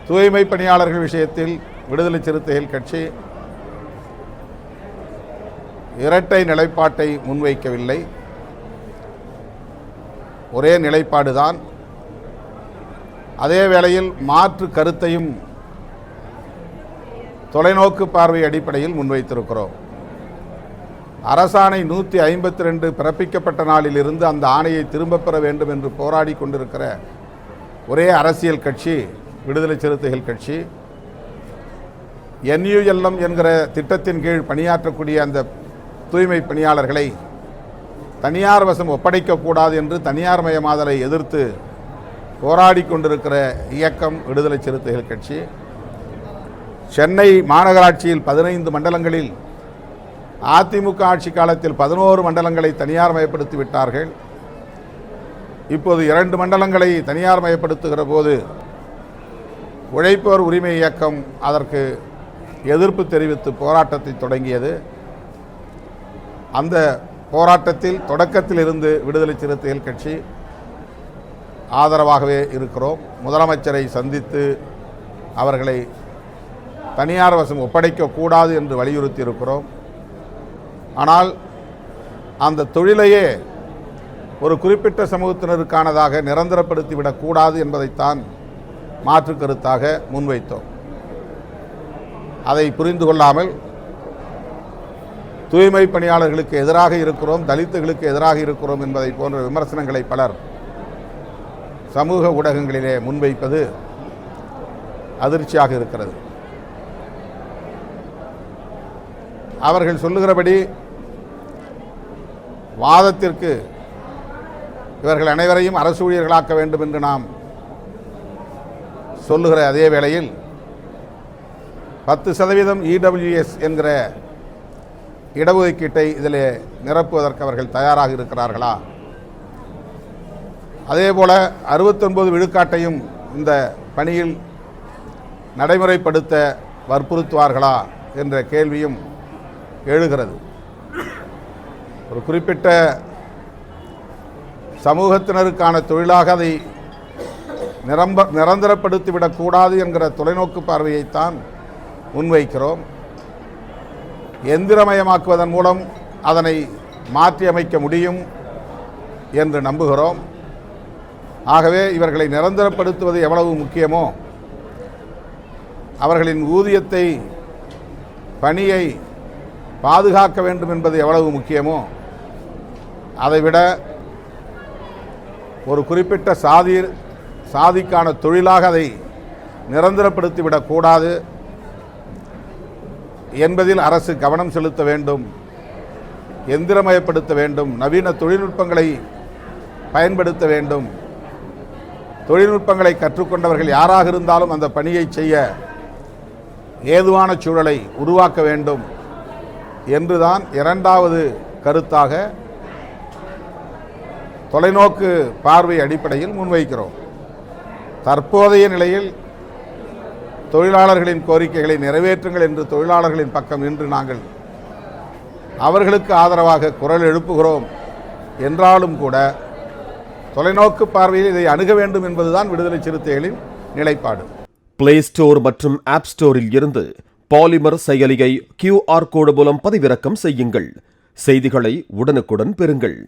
தூய்மை பணியாளர்கள் விஷயத்தில் விடுதலை சிறுத்தைகள் கட்சி இரட்டை நிலைப்பாட்டை முன்வைக்கவில்லை. ஒரே நிலைப்பாடுதான். அதே வேளையில் மாற்று கருத்தையும் தொலைநோக்கு பார்வை அடிப்படையில் முன்வைத்திருக்கிறோம். அரசாணை 152 பிறப்பிக்கப்பட்ட நாளிலிருந்து அந்த ஆணையை திரும்பப் பெற வேண்டும் என்று போராடி கொண்டிருக்கிற ஒரே அரசியல் கட்சி விடுதலை சிறுத்தைகள் கட்சி. NULM என்கிற திட்டத்தின் கீழ் பணியாற்றக்கூடிய அந்த தூய்மை பணியாளர்களை தனியார் வசம் ஒப்படைக்கக்கூடாது என்று தனியார் மயமாதலை எதிர்த்து போராடி கொண்டிருக்கிற இயக்கம் விடுதலை சிறுத்தைகள் கட்சி. சென்னை மாநகராட்சியில் 15 மண்டலங்களில் அதிமுக ஆட்சி காலத்தில் 11 மண்டலங்களை தனியார் மயப்படுத்தி விட்டார்கள். இப்போது 2 மண்டலங்களை தனியார் மயப்படுத்துகிற போது உழைப்போர் உரிமை இயக்கம் அதற்கு எதிர்ப்பு தெரிவித்து போராட்டத்தை தொடங்கியது. அந்த போராட்டத்தில் தொடக்கத்தில் இருந்து விடுதலை சிறுத்தைகள் கட்சி ஆதரவாகவே இருக்கிறோம். முதலமைச்சரை சந்தித்து அவர்களை தனியார் வசம் ஒப்படைக்கக்கூடாது என்று வலியுறுத்தி இருக்கிறோம். ஆனால் அந்த தொழிலையே ஒரு குறிப்பிட்ட சமூகத்தினருக்கானதாக நிரந்தரப்படுத்திவிடக்கூடாது என்பதைத்தான் மாற்று கருத்தாக முன்வைத்தோம். அதை புரிந்து கொள்ளாமல் தூய்மை பணியாளர்களுக்கு எதிராக இருக்கிறோம், தலித்துகளுக்கு எதிராக இருக்கிறோம் என்பதை போன்ற விமர்சனங்களை பலர் சமூக ஊடகங்களிலே முன்வைப்பது அதிர்ச்சியாக இருக்கிறது. அவர்கள் சொல்லுகிறபடி வாதத்திற்கு இவர்கள் அனைவரையும் அரசு ஊழியர்களாக்க வேண்டும் என்று நாம் சொல்லுகிற அதே வேளையில் 10% EWS என்கிற இடஒதுக்கீட்டை இதில் நிரப்புவதற்கு அவர்கள் தயாராக இருக்கிறார்களா? அதேபோல 69 விழுக்காட்டையும் இந்த பணியில் நடைமுறைப்படுத்த வற்புறுத்துவார்களா என்ற கேள்வியும் எழுகிறது. ஒரு குறிப்பிட்ட சமூகத்தினருக்கான தொழிலாக அதை நிரந்தரப்படுத்திவிடக்கூடாது என்கிற தொலைநோக்கு பார்வையைத்தான் முன்வைக்கிறோம். எந்திரமயமாக்குவதன் மூலம் அதனை மாற்றியமைக்க முடியும் என்று நம்புகிறோம். ஆகவே இவர்களை நிரந்தரப்படுத்துவது எவ்வளவு முக்கியமோ, அவர்களின் ஊதியத்தை பணியை பாதுகாக்க வேண்டும் என்பது எவ்வளவு முக்கியமோ, அதைவிட ஒரு குறிப்பிட்ட சாதிக்கான தொழிலாக அதை நிரந்தரப்படுத்திவிடக்கூடாது என்பதில் அரசு கவனம் செலுத்த வேண்டும், எந்திரமயப்படுத்த வேண்டும், நவீன தொழில்நுட்பங்களை பயன்படுத்த வேண்டும். தொழில்நுட்பங்களை கற்றுக்கொண்டவர்கள் யாராக இருந்தாலும் அந்த பணியை செய்ய ஏதுவான சூழலை உருவாக்க வேண்டும் என்றுதான் இரண்டாவது கருத்தாக தொலைநோக்கு பார்வை அடிப்படையில் முன்வைக்கிறோம். தற்போதைய நிலையில் தொழிலாளர்களின் கோரிக்கைகளை நிறைவேற்றுங்கள் என்று தொழிலாளர்களின் பக்கம் நின்று நாங்கள் அவர்களுக்கு ஆதரவாக குரல் எழுப்புகிறோம் என்றாலும் கூட தொலைநோக்கு பார்வையில் இதை அணுக வேண்டும் என்பதுதான் விடுதலை சிறுத்தைகளின் நிலைப்பாடு. பிளே ஸ்டோர் மற்றும் ஆப் ஸ்டோரில் இருந்து பாலிமர் செயலியை QR கோடு மூலம் பதிவிறக்கம் செய்யுங்கள். செய்திகளை உடனுக்குடன் பெறுங்கள்.